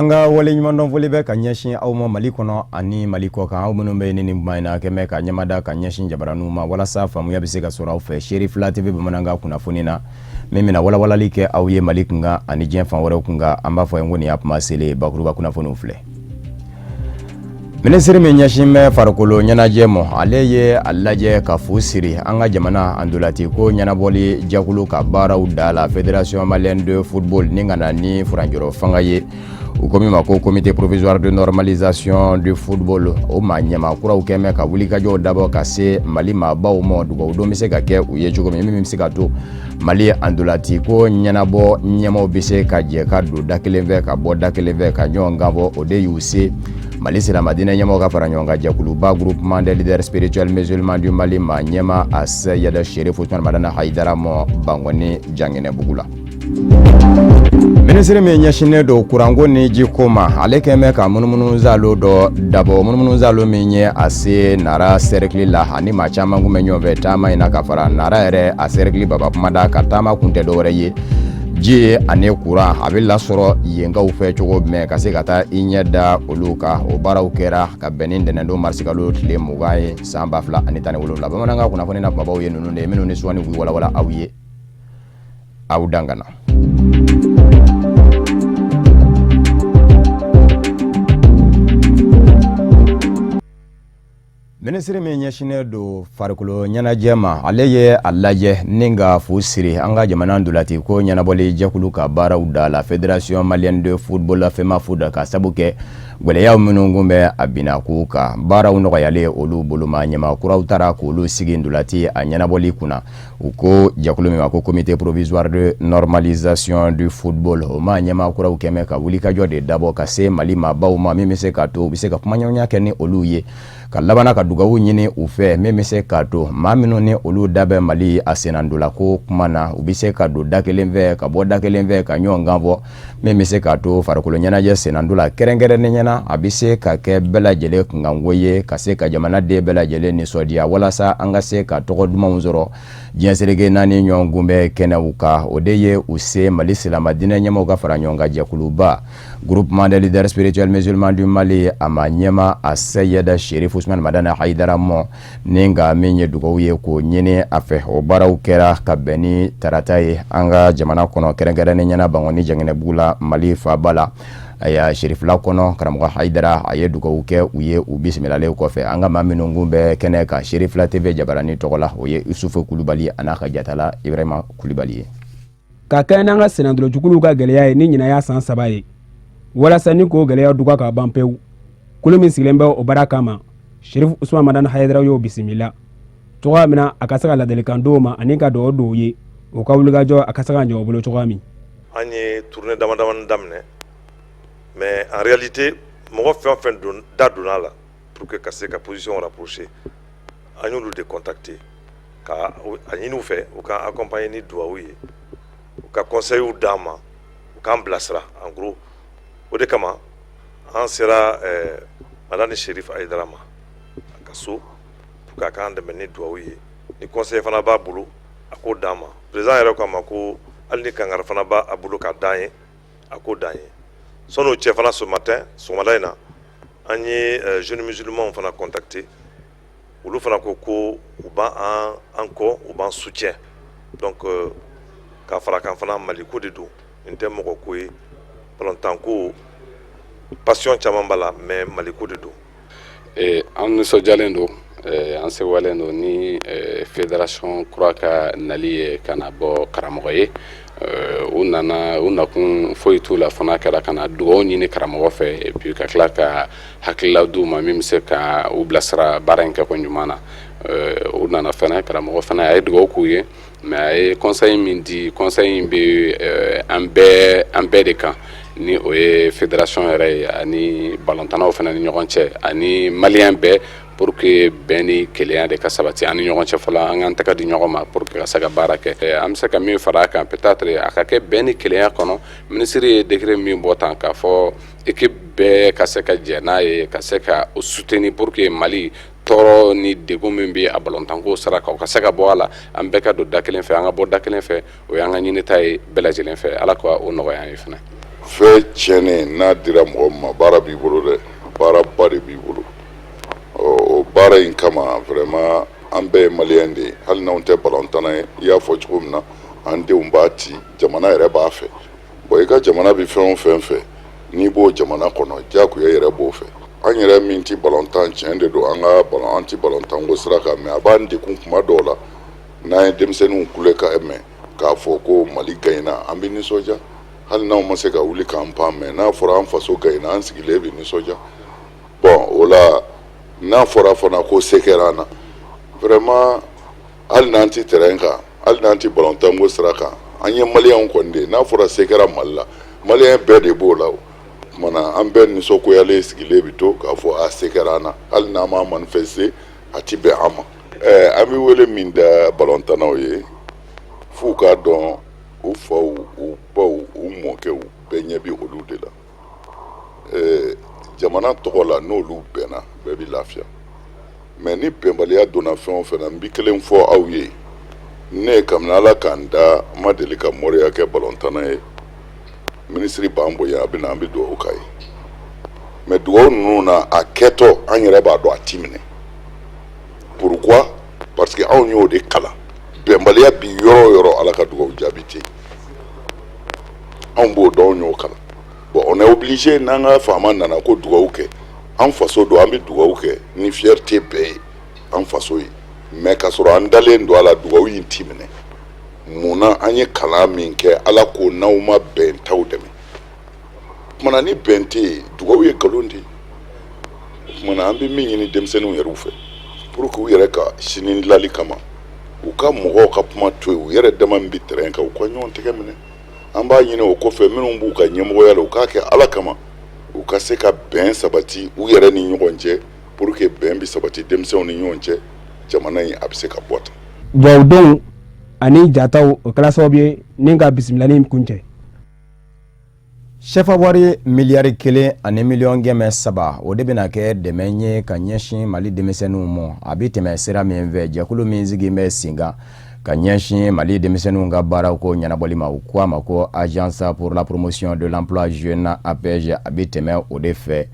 Anga wale nyumandon foli be ka ɲɛsin aw ma Mali kɔnɔ ani Mali kɔ kan aw minnu bɛ ni mayina kɛmɛ ka ɲɛmada ka ɲɛsin jabaranu ma walasa faamuya bɛ se ka sɔrɔ aw fɛ Seri Fila TV bamanankan kunnafoni na min bɛna walawalali kɛ aw ye Mali kunkan ani diɲɛ fan wɛrɛw kunkan an b'a fɔ en ko nin y'a kuma selen bakuruba kunnafoniw filɛ. Ministre min ɲɛsin bɛ farikolo ɲɛnajɛ ma ale ye a lajɛ ka fu siri an ka jamana andolati ko ɲɛnabɔli jakulu ka baaraw da la Fédération Malienne de Football ni ka na ni furanjɔrɔ fanga ye u ko min ma ko Comité provisoire de normalisation du football o maa ɲɛmakuraw kɛmɛ ka wulikajɔw dabɔ ka se Mali maabaw ma dugawu don bɛ se ka kɛ u ye cogo min bɛ se ka to Mali andolati ko ɲɛnabɔ ɲɛmaw bɛ se ka jɛ ka don da kelen fɛ ka bɔ da kelen fɛ ka ɲɔgɔn gabɔ o de y'u se Mali Silamadinɛ ɲɛmaw ka fara ɲɔgɔn kan jɛkuluba groupement des leaders spirituels musulmans du Mali maa ɲɛma a Seyɛda Sherif Usman Madana Haidara mɔ Bangɔni Janginɛbugu la. Ministre min ɲɛsinnen don kuranko ni jiko ma ale kɛmɛ ka munumunu zalo dɔ dabɔ munumunu zalo min ye a se Nara cercle la ani maa caman kun bɛ ɲɔgɔn fɛ taama in na ka fara Nara yɛrɛ a cercle baba kumada ka taama kun tɛ dɔwɛrɛ ye ji ani kuran a bɛ lasɔrɔ yenkaw fɛ cogo jumɛn ka se ka taa i ɲɛ da olu kan o baaraw kɛra ka bɛn ni ntɛnɛndon marisikalo tile 20 ye san 2017 bamanankan kunnafoni na kumabaw ye ninnu de ye minnu ni suwani k'u walawala aw ye aw dangana. Ministre min ɲɛsinnen don farikolo ɲɛnajɛ ma ale ye a lajɛ ni ka fu siri an ka jamana ndolati ko ɲɛnabɔli jɛkulu ka baaraw da la Fédération Malienne de Football FEMAFOOT ka sabu kɛ gwɛlɛyaw minnu kun bɛ a binaku kan baaraw nɔgɔyalen olu boloma ɲɛmakuraw taara k'olu sigi ndolati a ɲɛnabɔli kunna u ko jɛkulu min ma ko Comité provisoire de normalisation du football o ma ɲɛmakuraw kɛmɛ ka wulikajɔ de dabɔ ka se Mali maabaw ma min bɛ se ka to u bɛ se ka kumaɲɔgɔnya kɛ ni olu ye ka labana ka dugawu ɲini u fɛ min bɛ se ka to maa minnu ni olu da bɛ Mali a senandola ko kuma na u bɛ se ka don da kelen fɛ ka bɔ da kelen fɛ ka ɲɔgɔn ganfɔ min bɛ se ka to farikolo ɲɛnajɛ senandola kɛrɛnkɛrɛnnen ɲɛna a bɛ se ka kɛ bɛɛ lajɛlen kunkanko ye ka se ka jamanaden bɛɛ lajɛlen nisɔndiya walasa an ka se ka tɔgɔ dumanw sɔrɔ diɲɛ seleke naani ɲɔgɔn kun bɛ kɛnɛw kan o de ye u se Mali Silamadinɛ ɲɛmaw ka fara ɲɔgɔn kan jɛkuluba groupement des leaders spirituels musulmans du Mali a ma ɲɛma a Seyɛda Sherif Usman Madana Haidara mɔ ni ka min ye dugawu ye k'o ɲini a fɛ o baaraw kɛra ka bɛn ni tarata ye an ka jamana kɔnɔ kɛrɛnkɛrɛnnen ɲɛna Bangɔni Janginɛbugu la Mali faaba la aya Sherifla kɔnɔ karamɔgɔ Haidara a ye dugawu kɛ u ye u bisimilalen kɔfɛ an ka maa minnu kun bɛ kɛnɛ ka Sherifla TV jabarani tɔgɔ la o ye Isufu Kulubali an'a ka jatala Ibrahima Kulubali ye ka kɛ n'an ka senandolojuguluw ka gɛlɛya ye ni ɲinan y'a san 3 ye walasa ni k'o gɛlɛya duga ka ban pewu kolo min sigilen bɛ o baara kama Sherif Usman Madana Haidara y'o bisimila cogoya min na a ka se ka ladilikan d'o ma ani ka dugawu don u ye o ka wulikajɔ a ka se ka ɲɛ o bolo cogoya min. An ye tournée damadamanin daminɛ mais en réalité mɔgɔ fɛn o fɛn da donna la pour que ka se ka position rapprocher an y'olu de contacter ka a ɲini u fɛ u ka accompagner ni dugawu ye u ka conseils d'an ma u k'an bilasira en gros o de kama an sera Madani Sherif Haidara ma a ka so pour que a k'an dɛmɛ ni dugawu ye ni conseil fana b'a bolo a k'o d'an ma président yɛrɛ ko a ma ko hali ni kangari fana b'a bolo ka d'an ye a k'o d'an ye sɔnni o cɛ fana ce matin sɔgɔmada in na an ye jeunes musulmans fana contacté olu fana ko u b'an kɔ u b'an soutien donc ka fara kan fana Mali ko de don nin tɛ mɔgɔ ko ye balontan ko passion caman b'a la mais Mali ko de don. An nisɔndiyalen don an sewalen don ni fédération kura ka nali ye ka na bɔ karamɔgɔ ye u nakun foyi t'u la fana kɛra ka na dugawu ɲini karamɔgɔ fɛ et puis ka tila ka hakilila d'u ma min bɛ se ka u bilasira baara in kɛko ɲuman na u nana fana karamɔgɔ fana a ye dugawu k'u ye mais a ye conseil min di conseil in bɛ an bɛɛ de kan ni o ye fédération yɛrɛ ye ani balontannaw fana ni ɲɔgɔn cɛ ani maliyɛn bɛɛ pour que bɛn ni kelenya de ka sabati ani ɲɔgɔn cɛ fɔlɔ an k'an tɛgɛ di ɲɔgɔn ma pour que ka se ka baara kɛ an bɛ se ka min fara a kan peut-être a ka kɛ bɛn ni kelenya kɔnɔ ministre ye décret min bɔ tan k'a fɔ équipe bɛɛ ka se ka jɛ n'a ye ka se ka o soutenir pour que Mali tɔɔrɔ ni degun min bɛ a balontanko sara kan o ka se ka bɔ a la an bɛɛ ka don da kelen fɛ an ka bɔ da kelen fɛ o y'an ka ɲinita ye bɛɛ lajɛlen fɛ ala ka o nɔgɔya an ye fana. fɛn tiɲɛnen n'a dira mɔgɔ ma baara b'i bolo dɛ, baaraba de b'i bolo. O baara in kama vraiment an bɛɛ ye maliyɛn de ye, hali n'anw tɛ balontanna ye, i y'a fɔ cogo min na an denw b'a ci, jamana yɛrɛ b'a fɛ. Bon i ka jamana bi fɛn o fɛn fɛ n'i b'o jamana kɔnɔ diyagoya yɛrɛ b'o fɛ. An yɛrɛ min ti balontan tiɲɛ de don, an ti balontan ko sira kan, mais a b'an degun kuma dɔw la n'an ye denmisɛnninw kule ka mɛn k'a fɔ ko Mali gagnera an bɛ nisɔndiya, hali n'anw ma se ka wuli k'an pan, mais n'a fɔra an faso gagnera an sigilen bɛ nisɔndiya. Bon o la n'a fɔra fana ko se kɛra an na, vraiment hali n'an ti terrain kan, hali n'an ti balontan ko sira kan, an ye maliyɛnw kɔni de ye. N'a fɔra se kɛra Mali la, maliyɛn bɛɛ de b'o la o. Kumana an bɛɛ nisɔngoyalen sigilen bi to k'a fɔ a se kɛra an na, hali n'an m'a manifester a ti bɛn an ma. An bɛ wele min da balontannaw ye f'u k'a dɔn u faw, u baw, u mɔkɛw bɛɛ ɲɛ bi olu de la. Jamana tɔgɔ la n'olu bɛnna bɛɛ bi lafiya, mais ni bɛnbaliya donna fɛn o fɛn na, n bi kelen fɔ aw ye, ne ye kabini Ala k'an da n ma deli ka mɔriya kɛ balontanna ye. Ministre b'an bonya, an bɛ dugawu k'a ye, mais dugawu ninnu na a kɛtɔ an yɛrɛ b'a dɔn a ti minɛ. Pourquoi? Parce que anw y'o de kalan. Bɛnbaliya bi yɔrɔ o yɔrɔ Ala ka dugawu jaabi tɛ yen. Anw b'o dɔn, anw y'o kalan. Bon on est obligé n'an ka faama nana ko dugawu kɛ, an faso don an bɛ dugawu kɛ ni fierté bɛɛ ye an faso ye, mais ka sɔrɔ an dalen don a la dugawu in ti minɛ. Munna an ye kalan min kɛ Ala ko n'aw ma bɛn t'aw dɛmɛ. Kumana ni bɛn tɛ yen dugawu ye nkalon de ye. Kumana an bɛ min ɲini denmisɛnninw yɛrɛw fɛ pour que u yɛrɛ ka sini dilanli kama u ka mɔgɔw ka kuma to yen, u yɛrɛ dama min bɛ terrain kan u ka ɲɔgɔn tɛgɛ minɛ. An b'a ɲini o kɔfɛ minnu b'u ka ɲɛmɔgɔya la u k'a kɛ Ala kama, u ka se ka bɛn sabati u yɛrɛ ni ɲɔgɔn cɛ pour que bɛn bi sabati denmisɛnw ni ɲɔgɔn cɛ, jamana in a bɛ se ka bɔ tan. Bon donc ani jataw o kɛla sababu ye ni ka bisimilani kun cɛ. Shefa wari miliyari 1 ani miliyɔn 300 o de bɛna kɛ dɛmɛ ye ka ɲɛsin Mali denmisɛnninw ma. A bɛ tɛmɛ sira min fɛ jɛkulu min sigi bɛ sen kan ka ɲɛsin Mali denmisɛnninw ka baaraw ko ɲɛnabɔli ma. U ko a ma ko Agence pour la promotion de l'emploi jeune APJ, a bɛ tɛmɛ o de fɛ.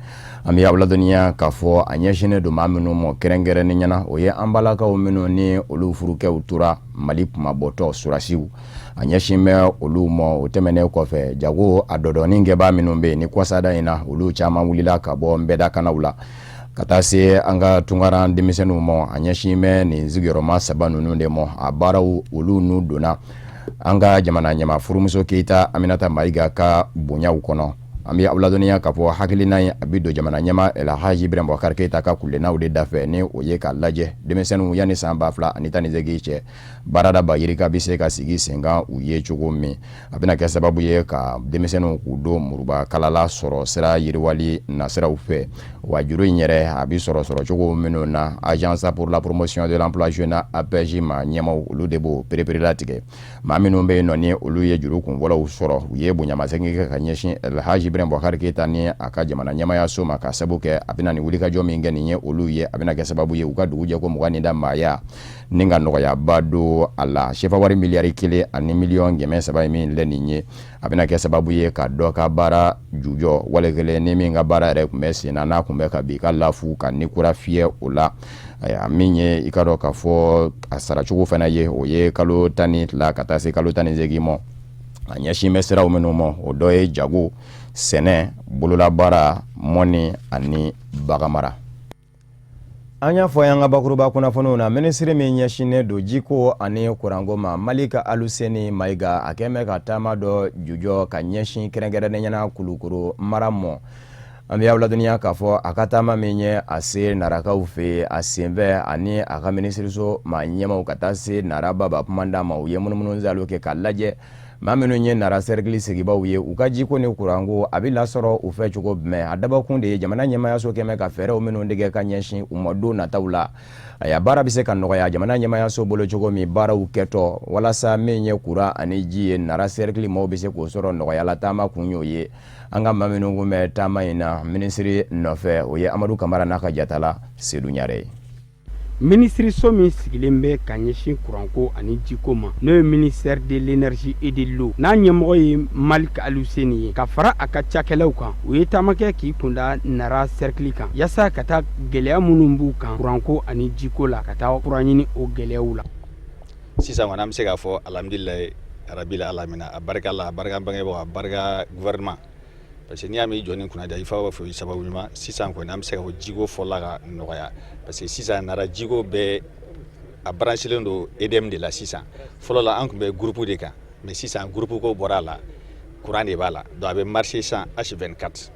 An bɛ aw ladɔnniya k'a fɔ a ɲɛsinnen don maa minnu ma kɛrɛnkɛrɛnnen ɲɛna, o ye an balakaw minnu ni olu furukɛw tora Mali kumabɔtɔ surasiw. A ɲɛsin bɛ olu ma o tɛmɛnen kɔfɛ jago a dɔdɔnin kɛbaa minnu bɛ yen ni kwasada in na olu caman wulila ka bɔ nbɛdakanaw la ka taa se an ka tungaran denmisɛnninw ma. A ɲɛsin bɛ nin sigiyɔrɔma 3 ninnu de ma. A baaraw olu n'u donna an ka jamana ɲɛma furumuso Keyita Aminata Mayiga ka bonyaw kɔnɔ. An bɛ aw ladɔnniya k'a fɔ hakilina ye a bɛ don jamana ɲɛma Elhaji Ibrahim Boubacar Keyita ka kulennaw de dafɛ ni o ye k'a lajɛ denmisɛnninw yanni san 2018 cɛ baarada bayirika bɛ se ka sigi sen kan u ye cogo min. A bɛna kɛ sababu ye ka denmisɛnninw k'u don muruba kalala sɔrɔ sira yiriwali nasiraw fɛ. Wa juru in yɛrɛ a bɛ sɔrɔ cogo minnu na Agence pour la promotion de l'emploi jeune APJ ma ɲɛmaw olu de b'o pereperela tigɛ. Maa minnu bɛ yen nɔ ni olu ye juru kunfɔlɔw sɔrɔ u ye bonyamasegin kɛ ka ɲɛsin Elhaji Ibrahim Boubacar Keyita ni a ka jamana ɲɛmaya so ma ka sabu kɛ a bɛna ni wulikajɔ min kɛ nin ye olu ye. A bɛna kɛ sababu ye u ka dugu jɛ ko 20 da maaya ni ka nɔgɔyaba don a la. Shefa wari miliyari 1 ani miliyɔn 300 min lɛ nin ye a bɛna kɛ sababu ye ka dɔ ka baara jujɔ wale kelen ni min ka baara yɛrɛ tun bɛ sen na n'a tun bɛ ka bi ka lafu ka ni kura fiyɛ o la. Min ye i ka dɔn k'a fɔ a saracogo fana ye o ye kalo 12 ka taa se kalo 18 ma. A ɲɛsin bɛ siraw minnu ma o dɔ ye jago, sɛnɛ, bololabaara, mɔni ani baganmara. An y'a fɔ y'an ka bakuruba kunnafoniw na minisiri min ɲɛsinnen don jiko ani kuranko ma Malika Aluseni Mayiga a kɛn bɛ ka taama dɔ jujɔ ka ɲɛsin kɛrɛnkɛrɛnnen ɲɛna Kulukoro mara mɔ. An bɛ aw ladɔnniya k'a fɔ a ka taama min ye a se narakaw fɛ a senfɛ ani a ka minisiriso ma ɲɛmaw ka taa se narababa kumanda ma u ye munumunu zalo kɛ k'a lajɛ maa minnu ye nara cercle sigibaw ye u ka jiko ni kuranko a bɛ lasɔrɔ u fɛ cogo jumɛn. A dabɔkun de ye jamana ɲɛmayaso kɛmɛ ka fɛɛrɛw minnu tigɛ ka ɲɛsin u ma don nataw la. A baara bɛ se ka nɔgɔya jamana ɲɛmayaso bolo cogo min baaraw kɛtɔ walasa min ye kuran ani ji ye nara cercle maaw bɛ se k'o sɔrɔ nɔgɔyala taama kun y'o ye. An ka maa minnu kun bɛ taama in na minisiri nɔfɛ o ye Amadu Kamara n'a ka jatala Seydou Ɲare. Ministre min sigilen bɛ ka ɲɛsin kuranko ani jiko ma n'o ye ministère de l'énergie et de l'eau n'a ɲɛmɔgɔ ye Malik Aluseni ye ka fara a ka cakɛlaw kan u ye taamakɛ k'i kunda Nara cercle kan yasa ka taa gɛlɛya minnu b'u kan kuranko ani jiko la ka taa kuran ɲini o gɛlɛyaw la. Sisan kɔni an bɛ se k'a fɔ alhamdulilayi rabbil alamina a barika la a barika bangebaaw a barika gouvernement parce que n'i y'a mɛn i jɔ ni kunna ja i fa b'a fɔ sababu ɲuman sisan kɔni an bɛ se ka fɔ jiko fɔla ka nɔgɔya parce que sisan Nara jiko bɛɛ a branchelen don EDM de la sisan fɔlɔ la an tun bɛ groupe de kan mais sisan groupe ko bɔra a la courant de b'a la donc a bɛ marcher sans H24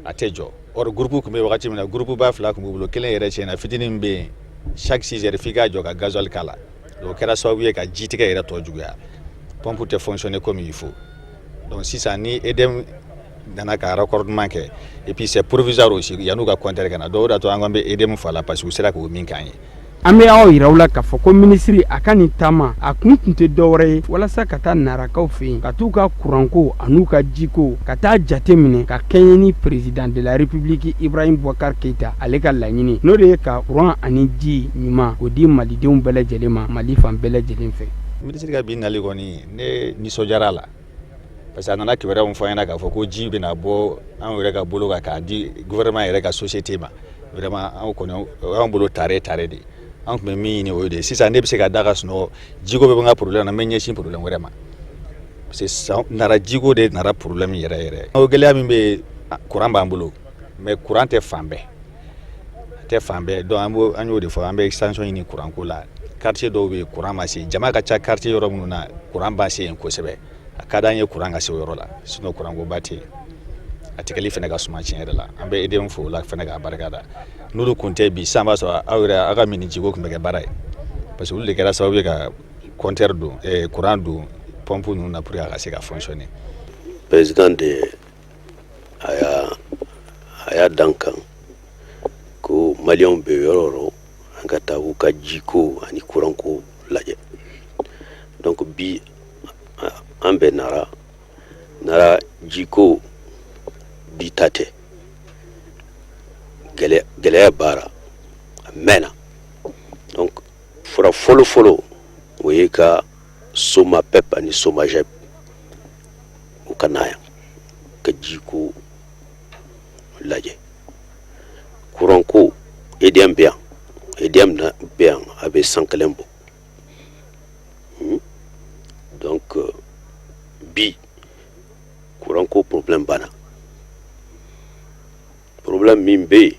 a tɛ jɔ or groupe tun bɛ wagati min na groupe ba fila tun b'u bolo kelen yɛrɛ tiɲɛna fitinin min bɛ yen chaque 6 heures f'i k'a jɔ ka gasoil k'a la donc o kɛra sababu ye ka jitigɛ yɛrɛ tɔ juguya pompe tɛ fonctionner comme il faut donc sisan ni EDM nana ka raccordement kɛ et puis c'est provisoire aussi yan'u ka compteur ka na donc o de y'a to an ko an bɛ EDM fɔ a la parce que u sera k'o min k'an ye. An bɛ aw yiraw la k'a fɔ ko ministre a ka nin taama a kun tun tɛ dɔwɛrɛ ye walasa ka taa narakaw fɛ yen ka t'u ka kuranko an'u ka jiko ka taa jate minɛ ka kɛɲɛ ni président de la république Ibrahim Boubacar Keita ale ka laɲini n'o de ye ka kuran ani ji ɲuman k'o di malidenw bɛɛ lajɛlen ma Mali fan bɛɛ lajɛlen fɛ. Ministre ka bi nali kɔni ne nisɔndiyara la parce que a nana kibaruya min fɔ an ɲɛna k'a fɔ ko ji bɛna bɔ an yɛrɛ ka bolo kan k'a di gouvernement yɛrɛ ka société ma vraiment an kɔni o y'an bolo tare de an tun bɛ min ɲini o de sisan ne bɛ se ka da ka sunɔgɔ jiko bɛ n ka problème na n bɛ ɲɛsin problème wɛrɛ ma parce que Nara jiko de nara problème yɛrɛ o gɛlɛya min bɛ courant b'an bolo mais courant tɛ fan bɛɛ donc an y'o de fɔ an bɛ extension ɲini courant ko la quartier dɔw bɛ yen courant ma se jama ka ca quartier yɔrɔ minnu na courant ba se yen kosɛbɛ a ka d'an ye courant ka se o yɔrɔ la sinon courant ko ba tɛ yen a tigɛli fana ka suma tiɲɛ yɛrɛ la an bɛ EDM fo o la fana k'a barika da n'olu kun tɛ bi sisan b'a sɔrɔ aw yɛrɛ aw ka mini jiko tun bɛ kɛ baara ye parce que olu de kɛra sababu ye ka compteur don courant don pompe ninnu na pour que a ka se ka fonctionner. Président de a y'a dan kan ko maliyɛnw bɛ yɔrɔ o yɔrɔ an ka taa u ka jiko ani courant ko lajɛ donc bi an bɛ Nara jiko bi ta tɛ gɛlɛya baara a mɛnna donc fɔra fɔlɔ o ye ka SOMAPEP ani SOMAGEP u ka na yan ka jiko lajɛ courant ko EDM bɛ yan a bɛ san kelen bɔ donc bi courant ko problème banna problème min bɛ yen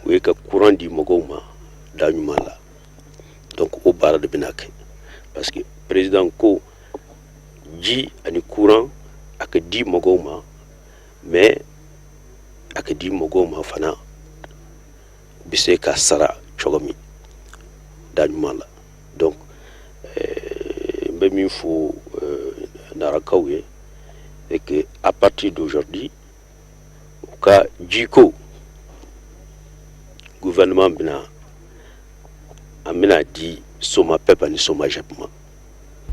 o ye ka courant di mɔgɔw ma da ɲuman la donc o baara de bɛna kɛ parce que président ko ji ani courant a ka di mɔgɔw ma mais a ka di mɔgɔw ma fana bɛ se ka sara cogo min da ɲuman la donc n bɛ min fɔ narakaw ye et que à partir d'aujourd'hui u ka jiko gouvernement bɛna an bɛna di SOMAPEP ani SOMAGEP ma.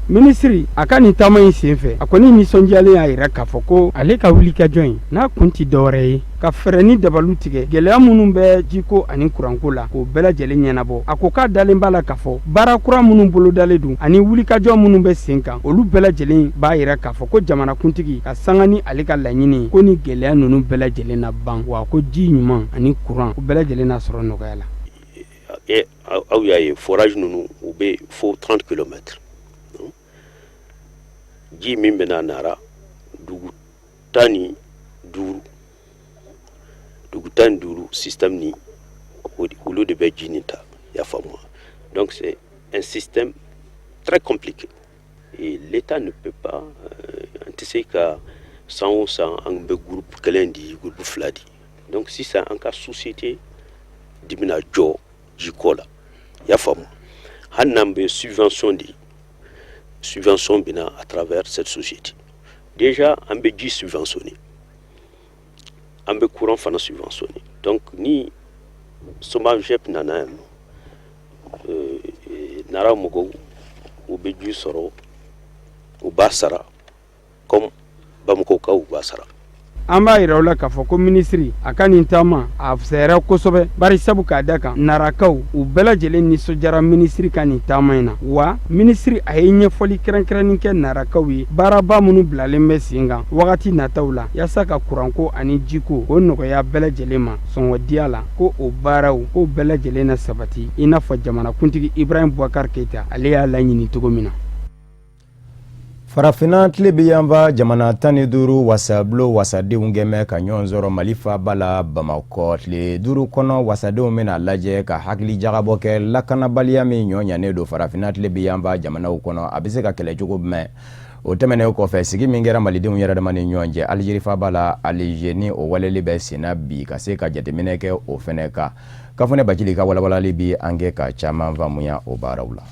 Ministre a ka nin taama in senfɛ a kɔni nisɔndiyalen y'a yira k'a fɔ ko ale ka wulikajɔ in n'a kun tɛ dɔwɛrɛ ye ka fɛɛrɛ ni dabaliw tigɛ gɛlɛya minnu bɛ jiko ani kuranko la k'o bɛɛ lajɛlen ɲɛnabɔ a ko k'a dalen b'a la k'a fɔ baara kura minnu bolodalen don ani wulikajɔ minnu bɛ sen kan olu bɛɛ lajɛlen b'a yira k'a fɔ ko jamanakuntigi ka sanga ni ale ka laɲini ko ni gɛlɛya ninnu bɛɛ lajɛlen na ban wa ko ji ɲuman ani courant o bɛɛ lajɛlen na sɔrɔ nɔgɔya la. Aw y'a ye forage ninnu u bɛ fo 30 km. ji min bɛna Nara dugu tan ni duuru système ni olu de bɛ ji nin ta y'a faamu donc c'est un système très compliqué et l'État ne peut pas an tɛ se ka san o san an bɛ groupe kelen di groupe fila di donc sisan an ka société de bɛna jɔ jiko la y'a faamu hali n'an bɛ subvention bina à travers cette société. Déjà, on peut dire subventionné. On peut courant fana subventionné. Donc, ni SOMAGEP nana nara mogo ou be du soro ou basara comme bamuko ka ou basara. an b'a yira u la k'a fɔ ko minisiri a ka nin taama a fisayara kosɛbɛ bari sabu k'a da kan narakaw u bɛɛ lajɛlen nisɔndiyara minisiri ka nin taama in na wa minisiri a ye ɲɛfɔli kɛrɛnkɛrɛnnin kɛ narakaw ye baaraba minnu bilalen bɛ sen kan wagati nataw la yaasa ka kuranko ani jiko o nɔgɔya bɛɛ lajɛlen ma sɔngɔdiya la ko o baaraw k'o bɛɛ lajɛlen na sabati i n'a fɔ jamanakuntigi Ibrahim Boubacar Keita ale y'a laɲini cogo min na. Farafina tile bɛ yanfa jamana 15 wasabulo wasadenw gɛmɛ ka ɲɔgɔn sɔrɔ Mali faaba la Bamakɔ tile 5 kɔnɔ wasadenw bɛna lajɛ ka hakili jagabɔ kɛ lakanabaliya min ɲɔɲanen don farafina tile bɛ yanfa jamanaw kɔnɔ a bɛ se ka kɛlɛ cogo jumɛn o tɛmɛnen kɔfɛ sigi min kɛra malidenw yɛrɛ dama ni ɲɔgɔn cɛ Aligérie faaba la Alger ni o waleli bɛ senna bi ka se ka jateminɛ kɛ o fɛnɛ kan Kafune Bajili ka walawalali bi an kɛ ka caman faamuya o baaraw la.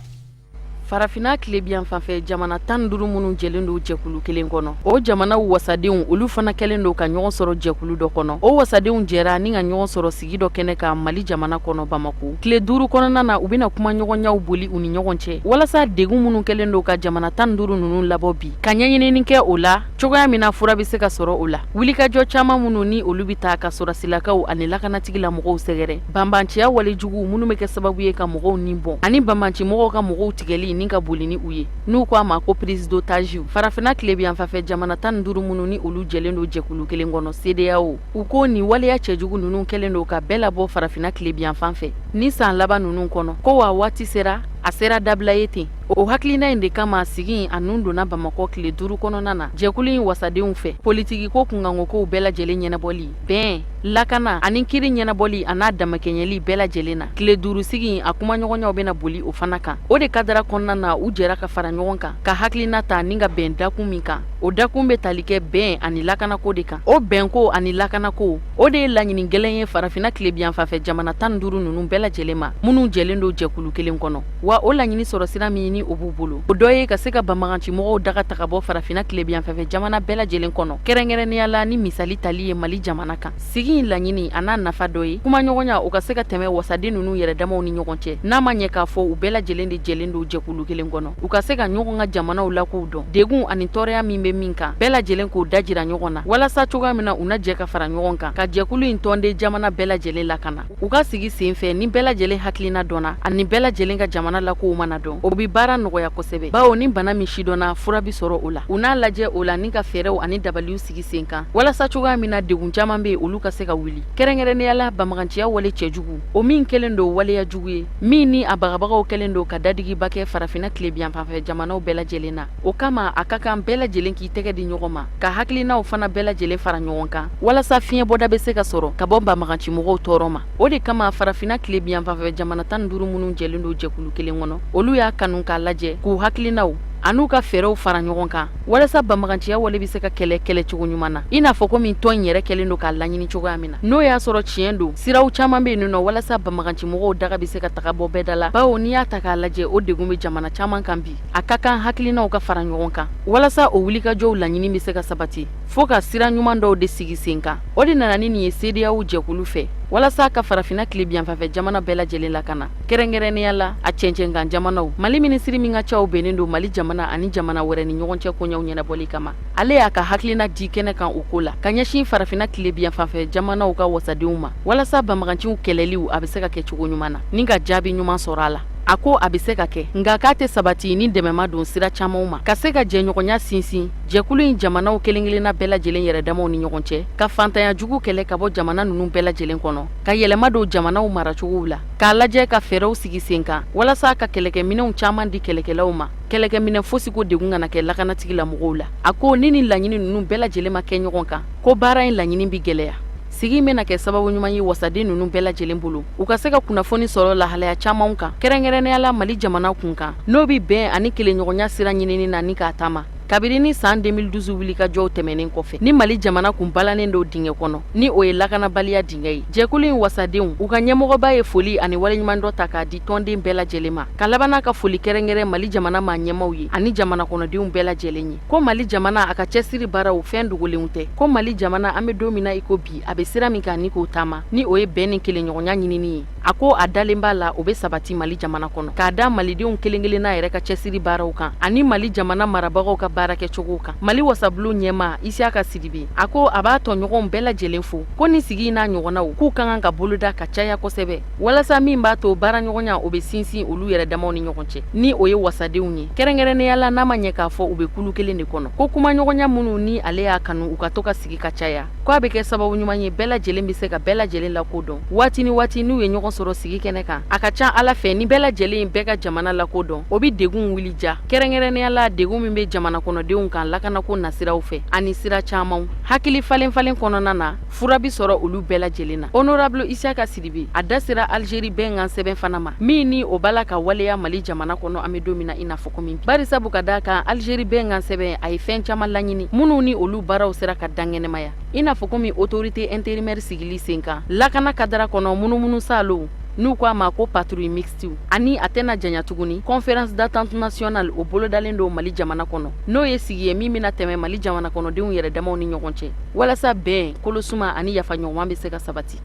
Farafina kilebiyan fanfɛ jamana 15 minnu jɛlen do jɛkulu kelen kɔnɔ o jamanaw wasadenw olu fana kɛlen do ka ɲɔgɔn sɔrɔ jɛkulu dɔ kɔnɔ o wasadenw jɛra ni ka ɲɔgɔn sɔrɔ sigi dɔ kɛnɛ ka Mali jamana kɔnɔ Bamako tile 5 kɔnɔna na u bɛna kuma ɲɔgɔnyaw boli u ni ɲɔgɔn cɛ walasa degun minnu kɛlen do ka jamana 15 ninnu labɔ bi ka ɲɛɲinini kɛ o la cogoya min na fura bɛ se ka sɔrɔ o la wulikajɔ caman minnu ni olu bɛ taa ka sɔrɔsilakaw ani lakanatigi mɔgɔw sɛgɛrɛ banbanciya walejugu minnu bɛ kɛ sababu ye ka mɔgɔw nin bɔn ani banbanci mɔgɔw ka mɔgɔw tigɛli ni ka boli ni u ye n'u ko a ma ko prise d'otage farafina kilebiyan fanfɛ jamana 15 minnu ni olu jɛlen do jɛkulu kelen kɔnɔ CEDEAO u ko ni waleya cɛjugu ninnu kɛlen do ka bɛɛ labɔ farafina kilebiyan fanfɛ ni san laban ninnu kɔnɔ ko wa waati sera a sera dabila ye ten o hakilina in de kama sigi a nun donna Bamakɔ tile 5 kɔnɔna na jɛkulu in wasadenw fɛ politiki ko kunkanko kow bɛɛ lajɛlen ɲɛnabɔli bɛn lakana ani kiri ɲɛnabɔli a n'a damakɛɲɛli bɛɛ lajɛlen na tile 5 sigi a kuma ɲɔgɔnyaw bɛna boli o fana kan o de kadara kɔnɔna na u jɛra ka fara ɲɔgɔn kan ka hakilina ta ni ka bɛn dakun min kan o dakun bɛ tali kɛ bɛn ani lakanako de kan o bɛnko ani lakanako o de ye laɲini gɛlɛn ye farafina kilebiyan fanfɛ jamana 15 ninnu bɛɛ lajɛlen ma minnu jɛlen do jɛkulu kelen kɔnɔ wa o laɲini sɔrɔ sira min ni o b'u bolo o dɔ ye ka se ka banbaganci mɔgɔw daga taga bɔ farafina kilebiyan fanfɛ jamana bɛɛ lajɛlen kɔnɔ kɛrɛnkɛrɛnnenya la ni misali tali ye Mali jamana kan sigi in laɲini a n'a nafa dɔ ye kuma ɲɔgɔnya o ka se ka tɛmɛ wasaden ninnu yɛrɛ damaw ni ɲɔgɔn cɛ n'a ma ɲɛ k'a fɔ u bɛɛ lajɛlen de jɛlen do jɛkulu kelen kɔnɔ u ka se ka ɲɔgɔn ka jamanaw lakow dɔn degun ani tɔɔrɔya min bɛ min kan bɛɛ lajɛlen k'o dajira ɲɔgɔn na walasa cogoya min na u na jɛ ka fara ɲɔgɔn kan ka jɛkulu in tɔnden jamana bɛɛ lajɛlen lakana u ka sigi sen fɛ ni bɛɛ lajɛlen hakilina dɔnna ani bɛɛ lajɛlen ka jamana lakow mana dɔn o bi baara nɔgɔya kosɛbɛ bawo ni bana min sidɔnna fura bi sɔrɔ o la u n'a lajɛ o la ni ka fɛɛrɛw ani dabaliw sigi sen kan walasa cogoya min na degun caman bɛ olu ka se ka wuli kɛrɛnkɛrɛnnenya la banbaganciya wale cɛjugu o min kɛlen do waleya jugu ye min ni a bagabagaw kɛlen do ka dadigiba kɛ farafina kilebiyan fanfɛ jamanaw bɛɛ lajɛlen na o kama a ka kan bɛɛ lajɛlen k'i tɛgɛ di ɲɔgɔn ma ka hakilinaw fana bɛɛ lajɛlen fara ɲɔgɔn kan walasa fiɲɛ bɔda bɛ se ka sɔrɔ ka bɔ banbaganci mɔgɔw tɔɔrɔ ma o de kama farafina kilebiyan fanfɛ jamana 15 minnu jɛlen do jɛkulu kelen kɔnɔ olu y'a kanu k'a lajɛ k'u hakilinaw an'u ka fɛɛrɛw fara ɲɔgɔn kan walasa banbaganciya wale bɛ se ka kɛlɛ cogo ɲuman na i n'a fɔ komi tɔn in yɛrɛ kɛlen do k'a laɲini cogoya min na n'o y'a sɔrɔ tiɲɛ do siraw caman bɛ yen nɔ walasa banbaganci mɔgɔw daga bɛ se ka taga bɔ bɛɛ da la bawo n'i y'a ta k'a lajɛ o degun bɛ jamana caman kan bi a ka kan hakilinaw ka fara ɲɔgɔn kan walasa o wulikajɔw laɲini bɛ se ka sabati fo ka sira ɲuman dɔw de sigi sen kan o de nana ni nin ye CEDEAO jɛkulu fɛ walasa ka farafina kilebiyan fanfɛ jamana bɛɛ lajɛlen lakana kɛrɛnkɛrɛnnenya la a cɛncɛnkan jamanaw Mali minisiri min ka caw bɛnnen do Mali jamana ani jamana wɛrɛ ni ɲɔgɔn cɛ koɲɛw ɲɛnabɔli kama ale y'a ka hakilina di kɛnɛ kan o ko la ka ɲɛsin farafina kilebiyan fanfɛ jamanaw ka wasadenw ma walasa banbaganciw kɛlɛliw a bɛ se ka kɛ cogo ɲuman na ni ka jaabi ɲuman sɔrɔ a la a ko a bɛ se ka kɛ nka k'a tɛ sabati ni dɛmɛma don sira camanw ma ka se ka jɛɲɔgɔnya sinsin jɛkulu in jamanaw kelen kelenna bɛɛ lajɛlen yɛrɛ damaw ni ɲɔgɔn cɛ ka fantanya jugu kɛlɛ ka bɔ jamana ninnu bɛɛ lajɛlen kɔnɔ ka yɛlɛma don jamanaw maracogow la k'a lajɛ ka fɛɛrɛw sigi sen kan walasa ka kɛlɛkɛminɛw caman di kɛlɛkɛlaw ma kɛlɛkɛminɛ fosi ko degun kana kɛ lakanatigi la mɔgɔw la a ko ni laɲini ninnu bɛɛ lajɛlen ma kɛ ɲɔgɔn kan ko baara in laɲini bi gɛlɛya sigi bɛna kɛ sababu ɲuman ye wasaden ninnu bɛɛ lajɛlen bolo u ka se ka kunnafoni sɔrɔ lahalaya camanw kan kɛrɛnkɛrɛnnenya la Mali jamana kun kan n'o bi bɛn ani kelenɲɔgɔnya sira ɲinini na ni k'a taama kabiri ni san 2012 wulikajɔw tɛmɛnen kɔfɛ ni Mali jamana kun balanen do dingɛ kɔnɔ ni o ye lakanabaliya dingɛ ye jɛkulu in wasadenw u ka ɲɛmɔgɔba ye foli ani waleɲuman dɔ ta k'a di tɔnden bɛɛ lajɛlen ma ka labanna ka foli kɛrɛnkɛrɛn Mali jamana ma ɲɛmaw ye ani jamana kɔnɔdenw bɛɛ lajɛlen ye ko Mali jamana a ka cɛsiri baaraw fɛn dogolenw tɛ ko Mali jamana an bɛ don min na i ko bi a bɛ sira min kan ni k'o taama ni o ye bɛn ni kelenɲɔgɔnya ɲinini ye a ko a dalen b'a la o bɛ sabati Mali jamana kɔnɔ k'a da malidenw kelen kelenna yɛrɛ ka cɛsiri baaraw kan ani Mali jamana marabagaw ka baara kɛ cogo kan. Mali wasabulu ɲɛma Isiaka Sidibe a ko a b'a tɔɲɔgɔnw bɛɛ lajɛlen fo ko ni sigi n'a ɲɔgɔnnaw k'u ka kan ka boloda ka caya kosɛbɛ walasa min b'a to baaraɲɔgɔnya o bɛ sinsin olu yɛrɛ damaw ni ɲɔgɔn cɛ ni o ye wasadenw ye. Kɛrɛnkɛrɛnnenya la n'a ma ɲɛ k'a fɔ u bɛ kulu kelen de kɔnɔ ko kumaɲɔgɔnya minnu ni ale y'a kanu u ka to ka sigi ka caya ko a bɛ kɛ sababu ɲuman ye bɛɛ lajɛlen bɛ se ka bɛɛ lajɛlen lakodɔn waati ni waati n'u ye ɲɔgɔn sɔrɔ sigi kɛnɛ kan. A ka ca Ala fɛ ni bɛɛ lajɛlen bɛɛ ka jamana lakodɔn o bɛ degun wuli ja kɛrɛnkɛrɛnnenya la degun min bɛ jamana kɔnɔdenw kan lakanako nasiraw fɛ ani sira camanw hakili falen kɔnɔna na fura bi sɔrɔ olu bɛɛ lajɛlen na. Honorable Isiaka Sidibe a da sera Algérie bɛnkan sɛbɛn fana ma min ni o bala ka waleya Mali jamana kɔnɔ an bɛ don min na i n'a fɔ komi barisabu ka da kan Algérie bɛnkan sɛbɛn a ye fɛn caman laɲini minnu ni olu baaraw sera ka dangɛnɛmaya i n'a fɔ komi autorité intérimaire sigili sen kan lakana kadara kɔnɔ munumunu salo n'u ko a ma ko patrouille mixte ani a tɛna janya tuguni conférence d'attente nationale o bolodalen do Mali jamana kɔnɔ n'o ye sigi ye min bɛna tɛmɛ Mali jamana kɔnɔdenw yɛrɛ damaw ni ɲɔgɔn cɛ walasa bɛn kolosuma ani yafaɲɔgɔnma bɛ se ka sabati.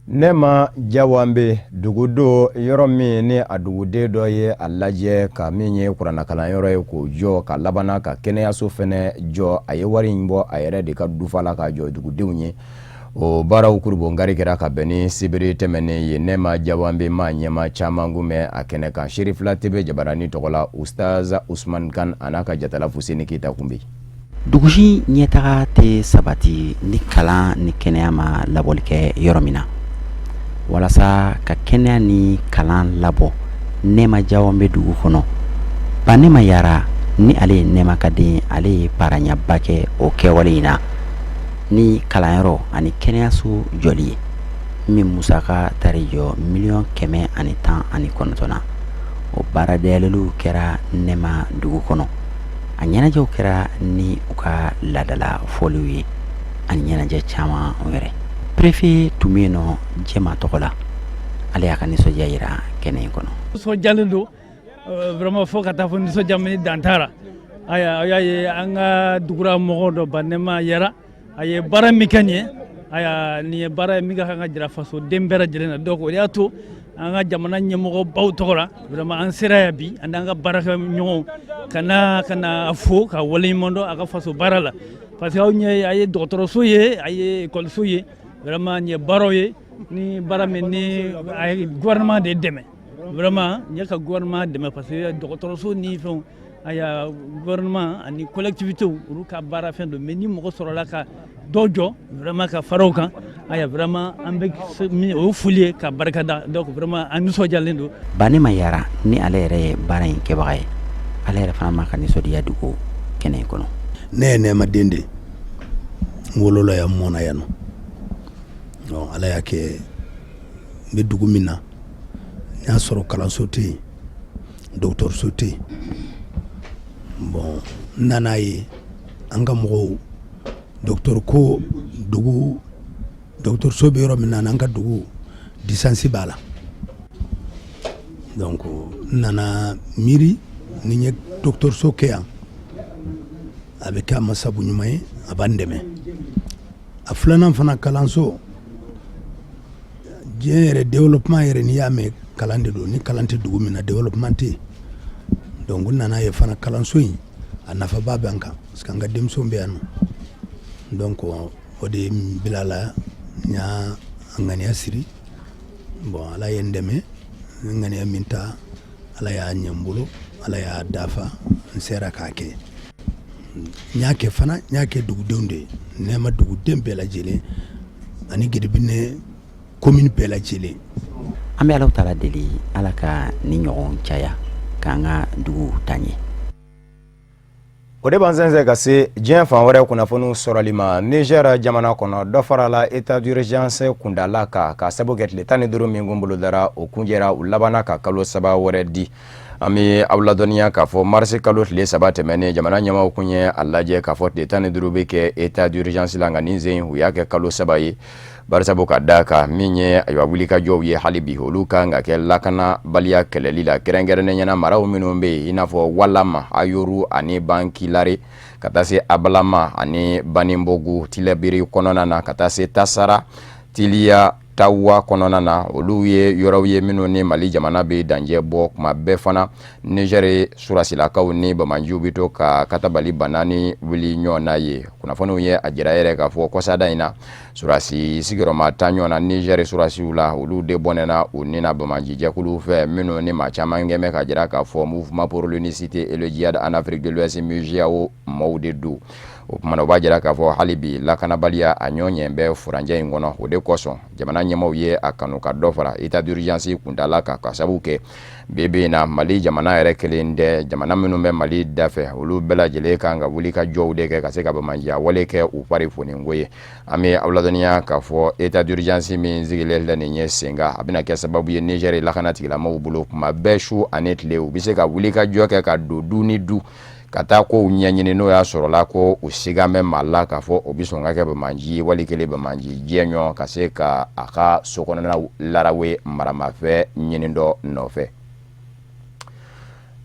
Nema Jawambe dugudo yɔrɔ min ni a duguden dɔ ye a lajɛ ka min ye kurannakalanyɔrɔ ye k'o jɔ ka labana ka kɛnɛyaso fɛnɛ jɔ a ye wari in bɔ a yɛrɛ de ka dufa la ka jɔ dugudenw ye o baaraw kurubongari kɛra ka bɛn ni sibiri tɛmɛnen ye. Nema Jawambe ma ɲɛma caman gumɛ a kɛnɛ kan. Sherifila Tebe Jabarani tɔgɔ la Ustaz Usman Kan a n'a ka jatala Fuseni Keyita kun bɛ. Dugusi ɲɛtaga tɛ sabati ni kalan ni kɛnɛya ma labɔli kɛ yɔrɔ min na. Walasa ka kɛnɛya ni kalan labɔ Nema Jawambe dugu kɔnɔ ba Nema Yara ni ale ye Nema ka den ale ye baaraɲaba kɛ o kɛwale in na ni kalanyɔrɔ ani kɛnɛyaso jɔli ye min musaka tari jɔ $119,000 na. O baara dayɛlɛliw kɛra Nema dugu kɔnɔ. A ɲɛnajɛw kɛra ni u ka ladala fɔliw ye ani ɲɛnajɛ caman wɛrɛ. Préfet tun bɛ yen nɔ Jɛma tɔgɔ la ale y'a ka nisɔndiya yira kɛnɛ in kɔnɔ. Nisɔndiyalen don vraiment fo ka taa fɔ nisɔndiya min dan t'a la a y'a ye an ka dugura mɔgɔw dɔ ba Nema Yara a ye baara min kɛ nin ye nin ye baara ye min ka kan ka jira fasoden bɛɛ lajɛlen na donc o de y'a to an ka jamana ɲɛmɔgɔbaw tɔgɔ la vraiment an sera yan bi an n'an ka baarakɛɲɔgɔnw ka na fo ka waleɲuman dɔn a ka faso baara la parce que aw ɲɛ a ye dɔgɔtɔrɔso ye a ye école ye vraiment nin ye baaraw ye ni baara min ni a ye gouvernement de dɛmɛ vraiment n ye ka gouvernement dɛmɛ parce que dɔgɔtɔrɔso ni fɛnw a y'a gouvernement ani collectivité olu ka baara fɛn don mais ni mɔgɔ sɔrɔla ka dɔ jɔ vraiment ka faraw kan a y'a vraiment an bɛ o foli ye ka barika da donc vraiment an nisɔndiyalen don. Ba Nema Yara ni ale yɛrɛ ye baara in kɛbaga ye ale yɛrɛ fana ma ka nisɔndiya dogo kɛnɛ in kɔnɔ. Ne ye Nema den de n wolola yan n mɔna yan nɔ ala y'a kɛ n bɛ dugu min na n y'a sɔrɔ kalanso tɛ yen dɔgɔtɔrɔso tɛ yen bon n nan'a ye an ka mɔgɔw dɔgɔtɔrɔ ko dugu dɔgɔtɔrɔso bɛ yɔrɔ min na an ka dugu distance b'a la donc n nana miiri ni n ye dɔgɔtɔrɔso kɛ yan a bɛ kɛ a ma sabu ɲuman ye a b'an dɛmɛ a filanan fana kalanso diɲɛ yɛrɛ développement yɛrɛ n'i y'a mɛn kalan de don ni kalan tɛ dugu min na développement tɛ yen donc n nana ye fana kalanso in a nafaba bɛ an kan parce que an ka denmisɛnw bɛ yan nɔ donc o de bila la n y'a ŋaniya siri bon ala ye n dɛmɛ n ŋaniya min ta ala y'a ɲɛ n bolo ala y'a dafa n sera k'a kɛ n y'a kɛ fana n y'a kɛ dugudenw de ye Nema duguden bɛɛ lajɛlen ani Gedebinɛ commune bɛɛ lajɛlen. An bɛ Alahu Taala deli ala ka ni ɲɔgɔn caya k'an ka dugu taa ɲɛ. O de b'an sɛnsɛn ka se diɲɛ fan wɛrɛ kunnafoniw sɔrɔli ma. Niger jamana kɔnɔ dɔ farala état d'urgence kundala kan ka sabu kɛ tile 15 min kun bolodara o kun jɛra u labanna ka kalo 3 wɛrɛ di. An bɛ aw ladɔnniya k'a fɔ mars kalo tile 3 tɛmɛnen jamana ɲɛmaaw kun ye a lajɛ k'a fɔ tile 15 bɛ kɛ état d'urgence la nka nin sen u y'a kɛ kalo 3 ye. Barisabu ka da kan min ye ayiwa wulikajɔw ye hali bi olu kan ka kɛ lakanabaliya kɛlɛli la kɛrɛnkɛrɛnnen ɲɛna maraw minnu bɛ yen i n'a fɔ Walama Ayoru ani Bankilare ka taa se Abalama ani Banimbogu Tilaberi kɔnɔna na ka taa se Tasara Tiliya tawa kɔnɔna na olu ye yɔrɔw ye minnu ni Mali jamana bɛ danger bɔ kuma bɛɛ fana Niger surasilakaw ni Bamanjiw bɛ to ka katabali banani wuli ɲɔgɔn na ye kunnafoniw ye a jira yɛrɛ k'a fɔ kɔsada in na surasi sigiyɔrɔma 10 ɲɔgɔn na Niger surasiw la olu de bɔnɛna u ni na Bamanji jɛkulu fɛ minnu ni maa caman gɛmɛ ka jira k'a fɔ Mouvement pour l'unicité et le djihad en Afrique de l'Ouest MUJIAO maaw de do o kumana u b'a jira k'a fɔ hali bi lakanabaliya a ɲɔɲɛ bɛ furanjɛ in kɔnɔ o de kosɔn jamana ɲɛmaw ye a kanu ka dɔ fara état d'urgence kuntala ka sababu kɛ bi in na Mali jamana yɛrɛ kelen dɛ jamana minnu bɛ Mali dafɛ olu bɛɛ lajɛlen kan ka wuli ka jɔw de kɛ ka se ka Bamanjiya wale kɛ u pari foniko ye an bɛ aw ladɔnniya k'a fɔ état d'urgence min sigilen filɛ nin ye senga a bɛna kɛ sababu ye Niger lakana tigilamɔgɔw bolo kuma bɛɛ su ani tile u bɛ se ka wuli ka jɔ kɛ ka don du ni du ka taa kow ɲɛɲini n'o y'a sɔrɔla ko u siga mɛ Mali la k'a fɔ o bɛ sɔn ka kɛ Bamanji ye wali kelen Bamanji jɛɲɔ ka se ka a ka sokɔnɔna larawe maramafɛn ɲini dɔ nɔfɛ.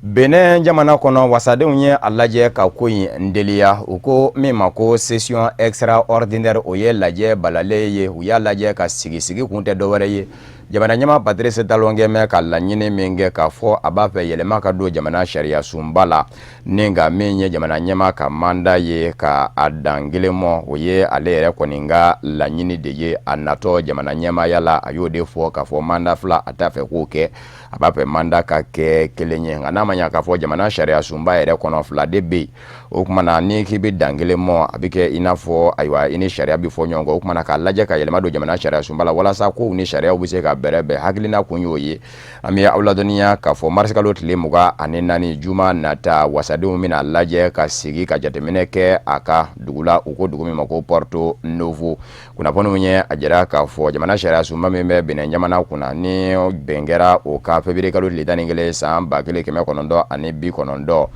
Benin jamana kɔnɔ wasadenw ye a lajɛ ka ko in ndeliya u ko min ma ko session extraordinaire o ye lajɛ balalen ye u y'a lajɛ ka sigi kun tɛ dɔwɛrɛ ye jamana ɲɛma Patrice Talon kɛmɛ ka laɲini min kɛ k'a fɔ a b'a fɛ yɛlɛma ka don jamana sariya sunba la ni nka min ye jamana ɲɛma ka manda ye ka a dan kelen mɔ o ye ale yɛrɛ kɔni ka laɲini de ye a natɔ jamana ɲɛmaya la a y'o de fɔ k'a fɔ manda fila a t'a fɛ k'o kɛ a b'a fɛ manda ka kɛ kelen ye nka n'a ma ɲa k'a fɔ jamana sariya sunba yɛrɛ kɔnɔ fila de bɛ yen o kumana ni k'i bɛ dan kelen mɔ a bɛ kɛ i n'a fɔ ayiwa i ni sariya bɛ fɔ ɲɔgɔn kɔ o kumana k'a lajɛ ka yɛlɛma don jamana sariya sunba la walasa kow ni sariyaw bɛ se ka bɛrɛbɛn hakilina kun y'o ye an bɛ aw ladɔnniya k'a fɔ marisikalo tile 24 juma nata wasadenw bɛna lajɛ ka sigi ka jateminɛ kɛ a ka dugu la u ko dugu min ma ko Porto Novo kunnafoniw ye a jira k'a fɔ jamana sariya sunba min bɛ Benin jamana kunna ni bɛn kɛra o kan février kalo tile 11 san 1990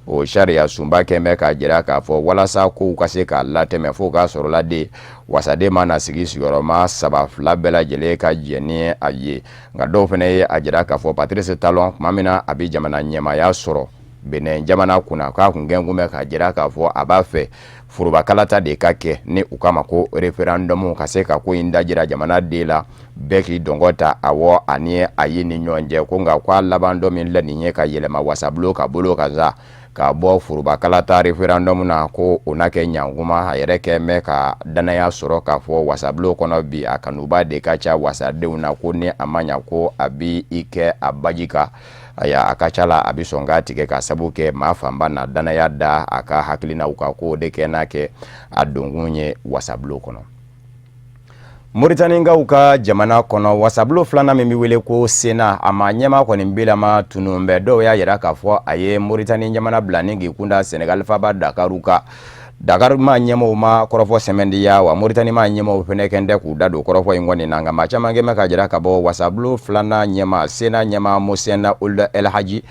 o sariya sunba kɛmɛ ka jira k'a fɔ walasa kow ka se ka latɛmɛ fo k'a sɔrɔ la de wasaden mana sigi sigiyɔrɔma 3 bɛɛ lajɛlen ka jɛ ni a ye nka dɔw fana ye a jira k'a fɔ Patrice Talon tuma min na a bɛ jamana ɲɛmaya sɔrɔ Benin jamana kunna k'a kun gɛn kun bɛ ka jira k'a fɔ a b'a fɛ forobakalata de ka kɛ ni u kama ko référendum ka se ka ko in dajira jamana de la bɛɛ k'i dɔngɔ ta awɔ ani a ye ni ɲɔgɔn cɛ ko nka k'a laban dɔ min la nin ye ka yɛlɛma wasabulo ka bolo kan sa ka bɔ forobakalata référendum na ko o na kɛ ɲankuma a yɛrɛ kɛ mɛ ka danaya sɔrɔ k'a fɔ wasabulo kɔnɔ bi a kanuba de ka ca wasadenw na ko ni a ma ɲa ko a bi i kɛ a baji kan a ka ca la a bɛ sɔn k'a tigɛ ka sabu kɛ maa fanba na danaya da a ka hakilinaw kan ko de kɛ n'a kɛ a donkun ye wasabulo kɔnɔ. Mauritanienkaw ka jamana kɔnɔ wasabulo filanan min bɛ wele ko Sena a ma ɲɛma kɔni bilama tunu bɛ dɔw y'a yira k'a fɔ a ye Mauritanie jamana bila ni k'i kunda Senegal faba Dakaru kan Dakar ma ɲɛmaw ma kɔrɔfɔ sɛmɛndiya wa Mauritanie ma ɲɛmaw fɛnɛ kɛn k'u da don kɔrɔfɔ in kɔni na nka maa caman kɛmɛ ka jira ka bɔ wasabulo filanan ɲɛma Sena ɲɛma Mosena Ould El Hadji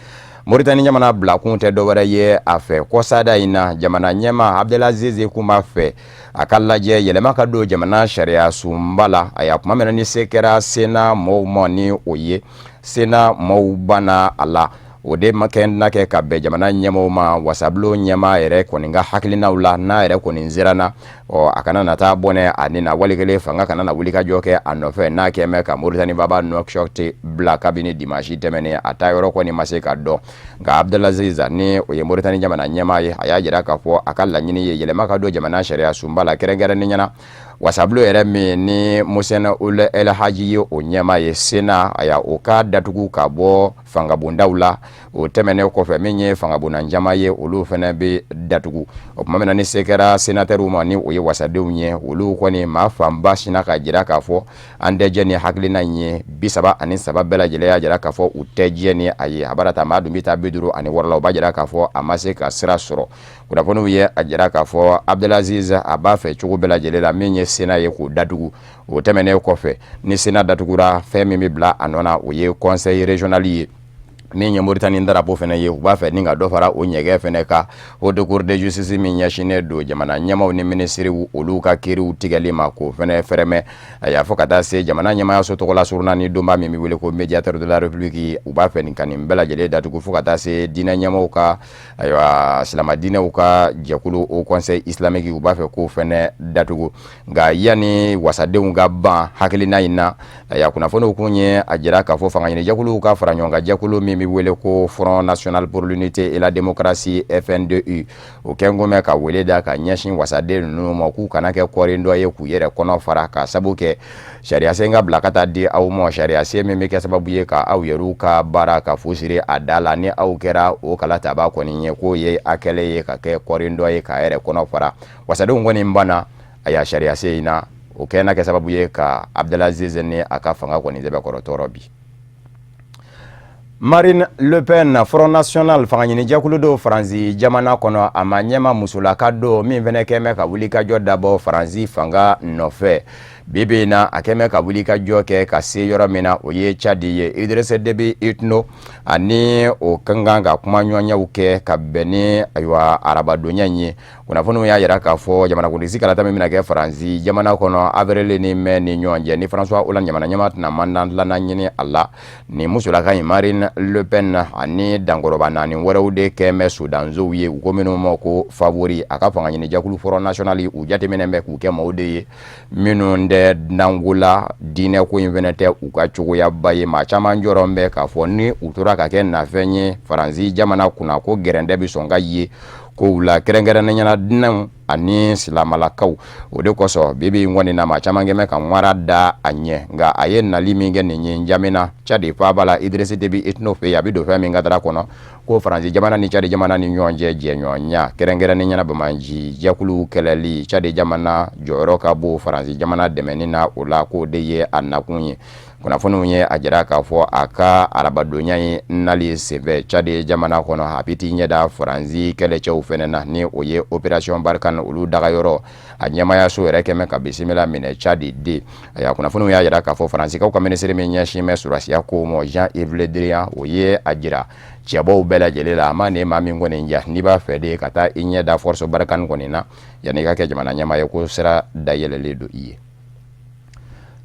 Mauritanie jamana bila kun tɛ dɔwɛrɛ ye a fɛ kɔsada in na jamana ɲɛma Abdelaziz kuma fɛ a ka lajɛ yɛlɛma ka don jamana sariya sunba la a y'a kuma mɛn ni se kɛra Sena mɔɔw ma ni o ye Sena mɔɔw banna a la o de ma kɛ na kɛ ka bɛn jamana ɲɛmaw ma wasabulo ɲɛma yɛrɛ kɔni ka hakilinaw la n'a yɛrɛ kɔni zerana a kana nata bɔnɛ ani na wali kelen fanga kana na wuli ka jɔ kɛ a nɔfɛ n'a kɛ mɛ ka Mauritanie baba Nouakchott bila kabini dimanche tɛmɛnen a ta yɔrɔ kɔni ma se ka dɔn nka Abdelaziz ni o ye Mauritanie jamana ɲɛma ye a y'a jira k'a fɔ a ka laɲini ye yɛlɛma ka don jamana sariya sunba la kɛrɛnkɛrɛnnen ɲɛna wasabulo yɛrɛ min ni Mosena Ould El Hadji ye o ɲɛma ye Sena a y'a o ka datugu ka bɔ fangabondaw la o tɛmɛnen kɔfɛ min ye fangabonda jama ye olu fana bɛ datugu o tuma min na ni se kɛra sénateur ma ni o ye wasadenw ye olu kɔni maa fanba sina ka jira k'a fɔ an tɛ jɛ ni hakilina in ye 33 bɛɛ lajɛlen y'a jira k'a fɔ u tɛ jɛ ni a ye a b'a ta maa dun bɛ taa 56 la o b'a jira k'a fɔ a ma se ka sira sɔrɔ kunnafoniw ye a jira k'a fɔ Abdelaziz a b'a fɛ cogo bɛɛ lajɛlen la min ye Sena ye k'o datugu o tɛmɛnen kɔfɛ ni Sena datugura fɛn min bɛ bila a nɔ na o ye conseil régional ye min ye Mauritanie drapeau fɛnɛ ye u b'a fɛ ni ka dɔ fara o ɲɛgɛ fɛnɛ ka haute cour de justice min ɲɛsinnen don jamana ɲɛmaw ni ministres olu ka kiiriw tigɛli ma ko fɛnɛ fɛrɛmɛ a y'a fɔ ka taa se jamana ɲɛmayaso tɔgɔla suruna ni donba min bɛ wele ko médiateur de la république u b'a fɛ nin ka nin bɛɛ lajɛlen datugu fo ka taa se diinɛ ɲɛmaw ka ayiwa silama diinɛw ka jɛkulu au conseil islamique u b'a fɛ k'o fɛnɛ datugu nka yanni wasadenw ka ban hakilina in na a kunnafoniw kun ye a jira k'a fɔ fanga ɲini jɛkuluw ka fara ɲɔgɔn kan jɛkulu min bɛ wele ko Front National pour l'Unité et la Démocratie FNDU o kɛngomɛ ka wele da ka ɲɛsin wasaden ninnu ma k'u kana kɛ kɔrin dɔ ye k'u yɛrɛ kɔnɔ fara ka sabu kɛ sariya sen ka bila ka taa di aw ma sariya sen min bɛ kɛ sababu ye ka aw yɛrɛw ka baara ka fusiri a da la ni aw kɛra o kala taba kɔni ye k'o ye a kɛlɛ ye ka kɛ kɔrin dɔ ye ka yɛrɛ kɔnɔ fara wasadenw kɔni banna a y'a sariya sen in na o kɛnɛ kɛ sababu ye ka Abdelaziz ni a ka fanga kɔni dɛbɛ kɔrɔ tɔɔrɔ bi. Marine Le Pen Front National fanga ɲini jɛkulu do Faransi jamana kɔnɔ a ma ɲɛma musolaka do min fɛnɛ kɛmɛ ka wuli ka jɔ dabɔ Faransi fanga nɔfɛ bibi na a kɛmɛ ka wuli ka jɔ kɛ ka se yɔrɔ min na o ye Tchad ye Idrissa Déby Itno ani o kan kan ka kuma ɲɔgɔnyaw kɛ ka bɛn ni ayiwa arabadonya ye kunnafoniw y'a yira k'a fɔ jamanakuntigi kalata min bɛna kɛ Faransi jamana kɔnɔ avril ni mai ni ɲɔgɔn cɛ ni François Hollande jamana ɲɛma tɛna mandat dilanna ɲini a la ni musolaka in Marine Le Pen ani dankɔrɔba naani wɛrɛw de kɛmɛ Sudanzow ye u ko minnu ma ko favori a ka fanga ɲini jɛkulu Front National u jateminɛ bɛ k'u kɛ maaw de ye minnu de nangola diinɛ ko in fɛnɛ tɛ u ka cogoya ba ye maa caman jɔrɔn bɛ k'a fɔ ni u tora ka kɛ nafɛn ye Faransi jamana kunna ko gɛrɛndɛ bɛ sɔn ka ye ko u la kɛrɛnkɛrɛnnenya dinɛw ani silamalakaw o de kosɔn bibi ngɔni na maa caman kɛmɛ ka ŋwara da a ɲɛ nka a ye nali min kɛ nin ye njamina Tchad faaba la Idrissa Déby Itno fɛ a bɛ don fɛn min ka dara kɔnɔ ko Faransi jamana ni Tchad jamana ni ɲɔgɔn cɛ jɛɲɔgɔnya kɛrɛnkɛrɛnnenya Bamaji jɛkulu kɛlɛli Tchad jamana jɔyɔrɔ ka bon Faransi jamana dɛmɛni na o la k'o de ye a nakun ye kunnafoniw ye a jira k'a fɔ a ka arabadonya ye nali senfɛ Tchad jamana kɔnɔ a bɛ t'i ɲɛda Faransi kɛlɛcɛw fɛnɛ na ni o ye opération Barkhane olu dagayɔrɔ a ɲɛmayaso yɛrɛ kɛmɛ ka bisimila minɛ Tchad de a y'a kunnafoniw y'a jira k'a fɔ Faransikaw ka ministre min ɲɛsin bɛ surasiya ko ma Jean-Yves Le Drian o ye a jira cɛbɔw bɛɛ lajɛlen la a ma ne maa min kɔni ja n'i b'a fɛ de ka taa i ɲɛda force Barkhane kɔni na yanni i ka kɛ jamana ɲɛmaa ye ko sira dayɛlɛlen don i ye.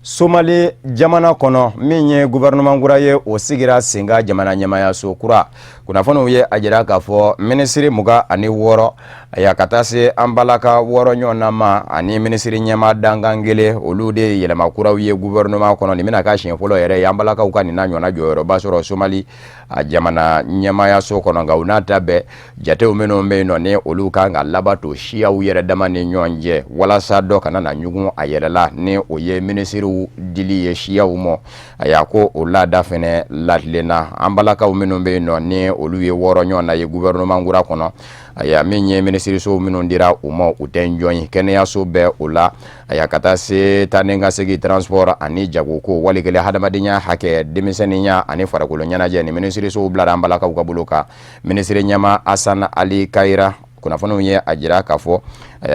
Somali jamana kɔnɔ min ye gouvernement kura ye o sigira senga jamana ɲɛmayaso kura kunnafoniw ye a jira k'a fɔ ministre 26 a y'a ka taa se an balaka 6 ɲɔgɔnna ma ani ministre ɲɛma dankan kelen olu de yɛlɛma kuraw ye gouvernement kɔnɔ nin bɛna ka siɲɛ fɔlɔ yɛrɛ ye an balakaw ka nin na ɲɔgɔnna jɔyɔrɔba sɔrɔ Somali a jamana ɲɛmayaso kɔnɔ nka u n'a ta bɛɛ jatew minnu bɛ yen nɔ ni olu kan ka labato siyaw yɛrɛ dama ni ɲɔgɔn cɛ walasa dɔ kana na ɲugun a yɛrɛ la ni o ye ministrew dili ye siyaw ma a y'a ko o laada fɛnɛ latilenna an balakaw minnu bɛ yen nɔ ni olu ye 6 ɲɔgɔn na ye gouvernement kura kɔnɔ a y'a min ye ministreso minnu dira u ma u tɛ ɲɔgɔn ye kɛnɛyaso bɛɛ o la a y'a ka taa se taa ni ka segin transport ani jagoko walikelen hadamadenya hakɛ denmisɛnninya ani farikolo ɲɛnajɛ ni ministreso bilara an balakaw ka bolo kan ministre ɲɛma Asan Ali Kayira kunnafoniw ye a jira k'a fɔ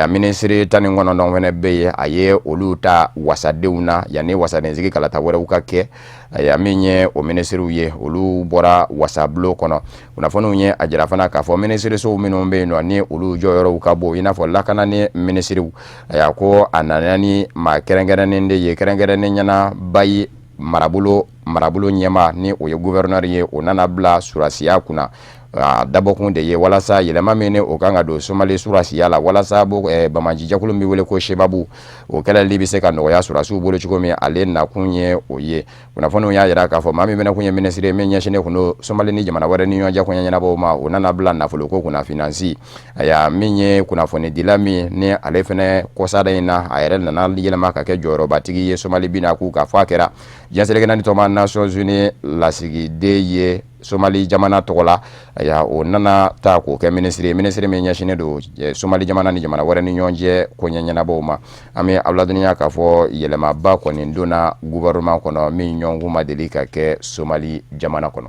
ministre 19 fɛnɛ bɛ yen a ye olu ta wasadenw na yanni wasadensigi kalata wɛrɛw ka kɛ a y'a min ye o ministrew ye olu bɔra wasabulo kɔnɔ kunnafoniw ye a jira fana k'a fɔ ministresow minnu bɛ yen nɔ ni olu jɔyɔrɔw ka bon i n'a fɔ lakana ni ministrew a y'a ko a nana ni maa kɛrɛnkɛrɛnnen de ye kɛrɛnkɛrɛnnen ɲɛna bayi marabolo ɲɛma ni o ye gouverneur ye o nana bila surasiya kunna dabɔkun de ye walasa yɛlɛma min o kan ka don Somali surasiya la walasa Bamaji jɛkulu min wele ko Shebabu o kɛlɛli bɛ se ka nɔgɔya surasiw bolo cogo min ale nakun ye o ye kunnafoniw y'a jira k'a fɔ maa min fɛnɛ kun ye ministre min ɲɛsinnen kun don Somali ni jamana wɛrɛ ni ɲɔgɔn cɛ kɔɲɛ ɲɛnabɔw ma o nana bila nafolo ko kunna finansi a y'a min ye kunnafoni dila min ni ale fɛnɛ kɔsada in na a yɛrɛ nana yɛlɛma ka kɛ jɔyɔrɔbatigi ye Somali bina k'u ka fɔ a kɛra diɲɛseleke naani tɔma Nations Unies lasigiden ye Somali jamana tɔgɔ la aya o nana ta k'o kɛ ministre min ɲɛsinnen don Somali jamana ni jamana wɛrɛ ni ɲɔgɔn cɛ koɲɛ ɲɛnabɔw ma an bɛ aladɔnniya k'a fɔ yɛlɛmaba kɔni donna gouvernement kɔnɔ min ɲɔgɔn ma deli ka kɛ Somali jamana kɔnɔ.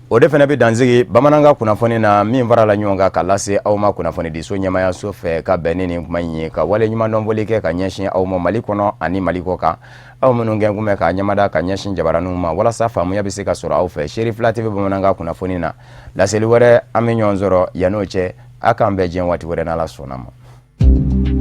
o de fana bɛ danzigi bamananga kunnafoni na min farala ɲɔgɔn kan ka lase aw ma kunnafoni di so ɲɛmaya so fɛ ka bɛn ni nin kuma in ye ka wale ɲuman dɔnbɔli kɛ ka ɲɛsin aw ma Mali kɔnɔ ani Mali kɔ kan aw minnu gɛn kun bɛ ka ɲɛmada ka ɲɛsin jabaraniw ma walasa faamuya bɛ se ka sɔrɔ aw fɛ Seri Fila TV bamananga kunnafoni na laseli wɛrɛ an bɛ ɲɔgɔn sɔrɔ yan'o cɛ a k'an bɛɛ diɲɛ waati wɛrɛ n'Ala sɔnna ma.